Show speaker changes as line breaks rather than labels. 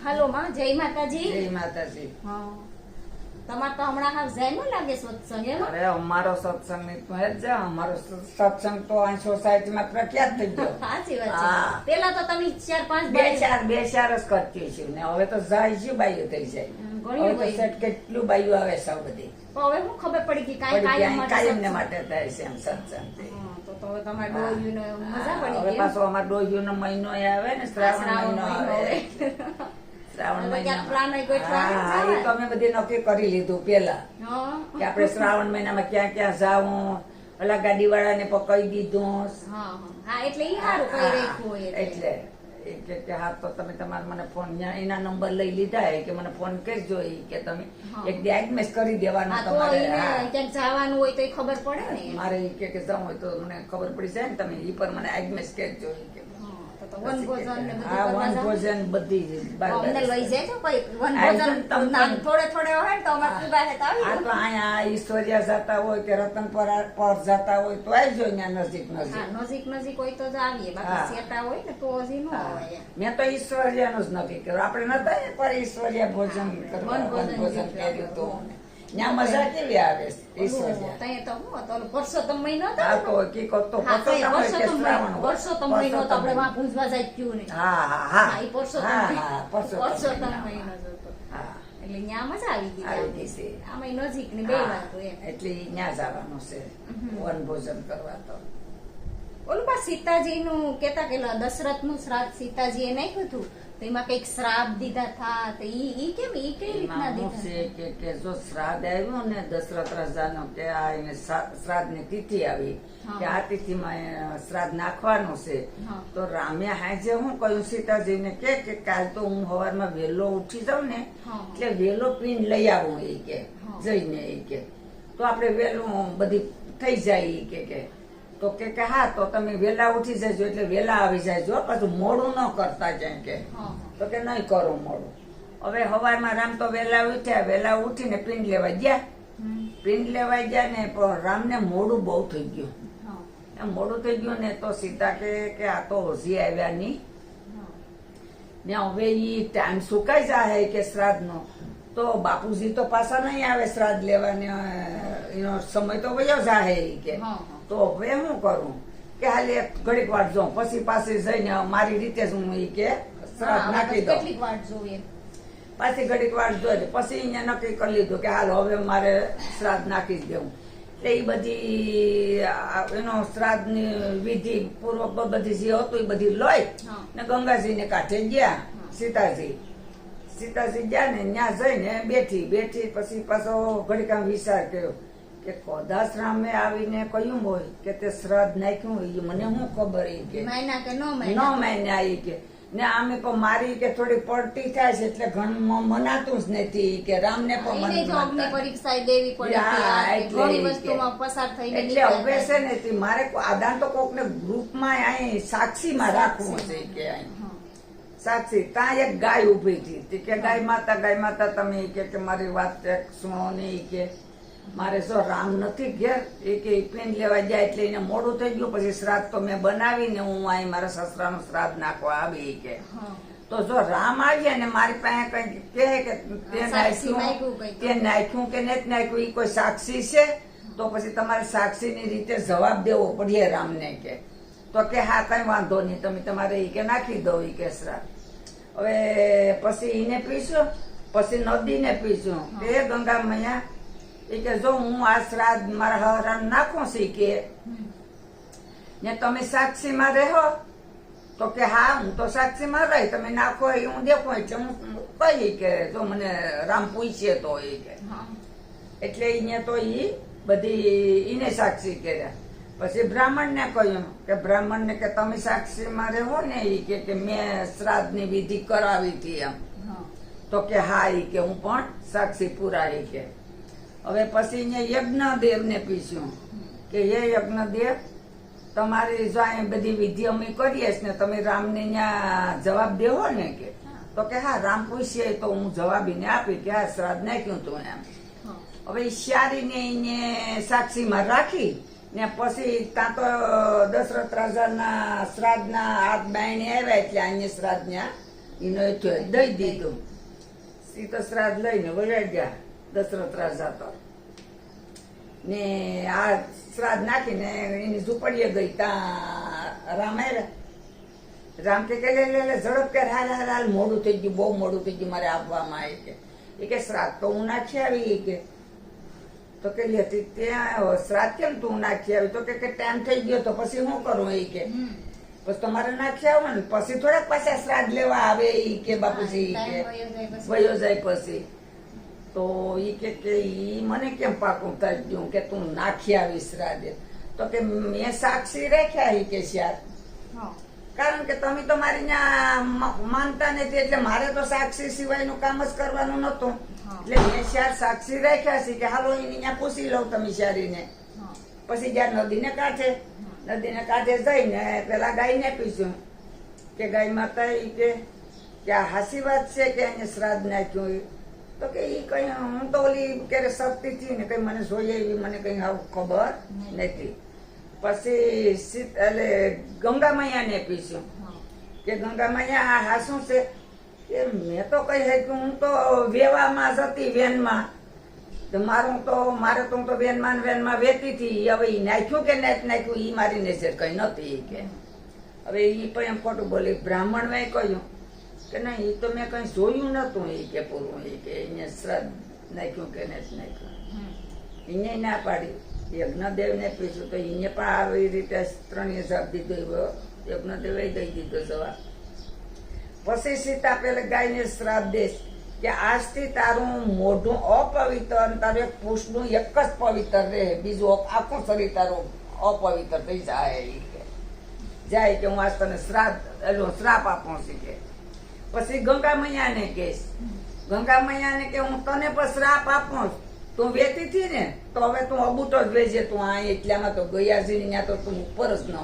હાલો માં, જય માતાજી.
જય માતાજી.
હા, તમારે તો હમણાં હાવ જાય લાગે સત્સંગ એમ?
અરે અમારો સત્સંગ ની તો જ અમારો સત્સંગ તો આ સોસાયટીમાં પ્રખ્યાત થઈ ગયો.
સાચી વાત
હા.
છે. પેલા તો તમે 4-5
બે ચાર જ કરતી છે ને હવે તો જાય છે બાઈઓ થઈ જાય.
ઘણી
હવે તો
બાઈઓ.
સેટ કેટલું બાઈઓ આવે સૌ બધી
હવે હું ખબર પડી કે કાંઈ
પડી
કાયમ
ગયા.
માટે
કાયમ ને
સત્સંગ.
માટે થાય છે એમ સત્સંગ થી.
હા, તો હવે તમારે ડોહ્યુંને મજા પડી
હવે
ગઈ એમ?
પાછો અમારો ડોહ્યુનો મહિનો આવે ને શ્રાવણ મહિનો આવે. શ્રાવણ
હવે ક્યાંક plan હોય
મહિનો
ગોઠવવાનું
હા
જવાય.
એ તો અમે બધી નક્કી કરી લીધું પેલા
હા.
કે આપણે શ્રાવણ મહિનામાં ક્યાં ક્યાં જાવું. ઓલા ગાડી વાળાને પકડી દીધું.
હા, હા, એટલે ઈ સારું કરી રાખ્યું હોય એટલે.
એટલે એ કે હા તો તમે તમારા મને ફોન એના નંબર લઈ લીધા કે મને ફોન કરજો એ કે તમે
હા.
એક દી એડમેસ કરી દેવાનો
હા, તો
તમારે
એને
હા.
ક્યાંક જવાનું હોય તો ઈ ખબર પડે ને એમ.
મારે ઈ કે જવું હોય તો મને ખબર પડી જાય ને તમે ઈ પર મને એડમેસ કરજો ઈ કે.
હા, તો વનભોજન ને બધું
હા
કરવા
વન
જાવ?
ભોજન બધી
અમને લઈ જાય છો કોઈ
આઈટમ
વનભોજન
તમ-
થોડે થોડે હોય ને તો અમારે પૂગા છે તો
આ
આવી
તો અહીંયા ઈશ્વરિયા જતા હોય કે રતનપર પર જતા હોય તો આવી જો અહીંયા નજીક નજીક
હા, નજીક નજીક હોય તો જ આવીએ
હા.
બાકી સેટા હોય ને તો હજી ન
હા.
હોય એમ.
મેં તો ઈશ્વરિયાનું જ નક્કી કર્યું આપણે નતા એ પર ઈશ્વરિયા ભોજન કરવા
વનભોજન
વનભોજન
જેટલું
કર્યું તો
આપણે.
ત્યાં મજા કેવી આવે
ઓલું,
ઈશ્વરિયા
ત્યાં તો હું હતો ઓલો પરસોત્તમ મહિનો હતો
હા
ને?
તો કી તો
હા, તો એ
પરસોત્તમ હોય કે શ્રાવણ હોય.
વર્ષોત્તમ મહિનો તો આપણે વાં પૂંજવા જાય ક્યું નહીં.
હા હા
હા,
હા
ઈ પરસોત્તમ
હા
મહિનો.
હા પરસોત્તમ
પરસોત્તમ
મહિનો.
મહિનો જ હતો.
હા
એટલે ન્યા મજા આવી ગઈ
આવી
આમ.
ગઈ છે.
આમાંય નજીક ની બે
હા,
વાતો એમ.
એટલે ઈ ન્યા જવાનું છે વનભોજન કરવા તો
ઓલું બા સીતાજી નું કેતા કે દશરથ નું શ્રાદ્ધ સીતાજી એ નાખ્યું હતું તો એમાં કઈક શ્રાપ દીધા થા તો ઈ કેમ ઈ કઈ રીતના
એમાં શું
દીધા?
છે કે જો શ્રાદ્ધ આવ્યું ને દશરથ રાજાનો કે આ એને શ્રાદ્ધ ની તિથિ આવી
હા.
કે આ તિથિમાં શ્રાદ્ધ નાખવાનું છે
હા.
તો રામે હાજે હું કહ્યું સીતાજીને કે કાલ તો હું સવારમાં વહેલો ઉઠી જાઉં ને
હા.
એટલે વહેલો પીંડ લઈ આવું એ કે
હા.
જઈને એ કે તો આપણે વહેલું બધી થઈ જાય ઈ કે તો કે હા તો તમે વહેલા ઉઠી જજો એટલે વહેલા આવી જાયજો પાછું મોડું ન કરતા જાય કે
હા,
તો કે નહીં કરું મોડું. હવે સવારમાં રામ તો વહેલા ઉઠ્યા વહેલા ઉઠીને પિંડ લેવા ગયા.
હમ,
પિંડ લેવા ગયા ને પણ રામને મોડું બહુ થઈ ગયું.
હા,
એમ મોડું થઈ ગયું ને તો સીતા કે આ તો હજી આવ્યા નહીં
હા.
ને હવે ઈ ટાઈમ સુકાઈ જાય કે શ્રાદ્ધ નો તો બાપુજી તો પાછા નહીં આવે શ્રાદ્ધ લેવાને એનો સમય તો વયો જાય ઈ કે
હા, હા.
તો હવે હું કરું કે હાલ એક ઘડીક વાર જો પછી પાસે જઈને મારી રીતે જ હું ઈ કે શ્રાદ્ધ
હા,
નાખી
હવે
દઉં.
કેટલીક વાર જોઈએ.
પાછી ઘડીક વાર જોઈ પછી અહીંયા નક્કી કરી લીધું કે હાલ હવે મારે શ્રાદ્ધ નાખી જ દેવું. એટલે એ બધી એનો શ્રાદ્ધ ની વિધિ પૂર્વક બધી જે હતું એ બધી લઈ
હા.
ને ગંગાજી ને કાંઠે ગયા
હા.
સીતાજી ગયા ને ત્યાં જઈને બેઠી પછી પાછો ઘડીક આમ વિચાર કર્યો કે કદાચ રામે આવીને કહ્યું હોય કે તે શ્રાદ્ધ નાખ્યું હોય ઈ મને શું ખબર ઈ કે
મહિના કે નો
ન
મહિના?
માન્યા ઈ કે ને આમે પણ મારી કે થોડી પડતી થાય છે એટલે ઘણું મનાતું જ નથી કે રામને પણ
એને જો અગ્નિ
મન
પરીક્ષા દેવી પડી
હા,
હતી.
એટલે
ઘણી
ઈ કે.
વસ્તુમાં પસાર થઈને
એટલે
નીકળ્યા
હવે
હતા.
છે ને તે મારે આદાન તો કોક ને ગ્રુપમાં અહીં સાક્ષીમાં રાખવું છે કે અહીં
હા.
સાક્ષી ત્યાં એક ગાય ઉભી હતી તે કે ગાય માતા તમે ઈ કે મારી વાત એક સુણો ને ઈ કે મારે જો રામ નથી ઘેર એ કે પિંડ લેવા જાય એટલે એને મોડું થઈ ગયું પછી શ્રાદ્ધ તો મેં બનાવીને હું અહીં મારા સસરાનું શ્રાદ્ધ નાખવા આવી ઈ કે
હા.
તો જો રામ આવ્યા ને મારી પાસે કઈ કહે કે તે
સાક્ષી
નાખ્યું
નાખ્યું કંઈક.
તે નાખ્યું કે નથી નાખ્યું એ કોઈ સાક્ષી છે તો પછી તમારે સાક્ષીની રીતે જવાબ દેવો પડે રામને કે તો કે હા કઈ વાંધો નહીં તમે તમારે ઈ કે નાખી દો ઈ કે શ્રાદ્ધ. હવે પછી એને પીશું પછી નદીને પીશું કે ગંગા મૈયા એ કે જો હું આ શ્રાદ્ધ મારા હરણ નાખું છું કે ને તમે સાક્ષીમાં રહો તો કે હા હું તો સાક્ષીમાં રહી તમે નાખો એ હું દેખું એટલે હું કહી કે જો મને રામ પૂછે તો એ કે
હા.
એટલે એને તો ઈ બધી એને સાક્ષી કર્યા. પછી બ્રાહ્મણ ને કહ્યું કે બ્રાહ્મણ ને કે તમે સાક્ષીમાં રહો ને ઈ કે મેં શ્રાદ્ધ ની વિધિ કરાવી હતી એમ
હા.
તો કે હા ઈ કે હું પણ સાક્ષી પુરાઈ કે હવે પછી અહીંયા યજ્ઞદેવ ને પૂછ્યું કે હે યજ્ઞદેવ તમારી જો અહીં બધી વિધિ અમે કરીએ છીએ ને તમે રામને ત્યાં જવાબ દેવો ને કે તો કે હા રામ પૂછીએ તો હું જવાબીને આપી કે હા શ્રાદ્ધ નાખ્યું તું એમ.
હા.
હવે ઈશારીને એને સાક્ષીમાં રાખી ને પછી ત્યાં તો દશરથ રાજાના શ્રાદ્ધના હાથ બાઈને આવ્યા એટલે અહીંયા શ્રાદ્ધ એનો એઠો દઈ દીધું. સીતો શ્રાદ્ધ લઈને વળ્યા ગયા દશરથ રાજા તો. ને આ શ્રાદ્ધ નાખીને એની ઝૂંપડીએ ગઈ ત્યાં રામ આવ્યા. રામ કે લે લે લે ઝડપ કે હાલ હાલ હાલ, મોડું થઈ ગયું, બહુ મોડું થઈ ગયું, મારે આવવામાં આવે કે શ્રાદ્ધ તો હું નાખી આવી કે. તો કે લેતી ત્યાં શ્રાદ્ધ કેમ તું નાખી આવી? તો કે ટાઈમ થઈ ગયો તો પછી શું કરું એ કે. પછી તમારે નાખી આવો ને પછી થોડાક પાછા શ્રાદ્ધ લેવા આવે ઈ કે બાપુજી ઈ કે વયો જાય પછી. તો ઈ કે ઈ મને કેમ પાકું થઈ ગયું કે તું નાખી આવી શ્રાદ્ધ? તો કે મેં સાક્ષી રાખ્યા ઈ કે શ્યાર, કારણ કે તમે તો મારી ત્યાં માનતા નથી એટલે મારે તો સાક્ષી સિવાયનું કામ જ કરવાનું નતું. એટલે મેં શ્યાર સાક્ષી રાખ્યા છે કે હાલો એની ત્યાં પૂછી લઉં તમે શ્યારીને. પછી જ્યાં નદીને કાંઠે જઈને પેલા ગાયને પૂછ્યું કે ગાય માતા ઈ કે આ હાસી વાત છે કે એને શ્રાદ્ધ નાખ્યું? તો કે ઈ કઈ હું તો ઓલી ક્યારે સત્તી થી ને કઈ મને જોઈએ એવી મને કઈ આવું ખબર નથી. પછી એટલે ગંગા મૈયાને પૂછ્યું કે ગંગા મૈયા આ હાસું છે? કે મેં તો કઈ કે હું તો વેવામાં જતી વેનમાં, મારે તો હું તો વેનમાં વેતી હતી. હવે ઈ નાખ્યું કે નથી નાખ્યું ઈ મારી નજર કઈ નતી કે. હવે ઈ પણ એમ ખોટું બોલી. બ્રાહ્મણ મેં કહ્યું કે નહીં ઈ તો મેં કઈ જોયું નતું ઈ કે પૂરું ઈ કે એને શ્રાદ્ધ નાખ્યું કે નથી નાખ્યું. એને ના પાડી. યજ્ઞદેવ ને પૂછ્યું તો એને પણ આવી રીતે ત્રણેય જવાબ દીધો. યજ્ઞદેવ દઈ દીધો જવાબ. પછી સીતા પેલા ગાયને શ્રાદ્ધ દેશ કે આજથી તારું મોઢું અપવિત્ર અને તારું એક પુરુષનું એક જ પવિત્ર રહે, બીજું આખું શરીર તારું અપવિત્ર થઈ જાય કે હું આજ તને શ્રાપ આપું છું કે. પછી ગંગા મૈયાને કહેશ, ગંગા મૈયાને કે હું તને પણ શ્રાપ આપું, તું વેતી હતી ને તો હવે તું અબૂટો જ વેચે, તું આ એટલામાં તો ગયાજી ત્યાં તો તું ઉપર જ ન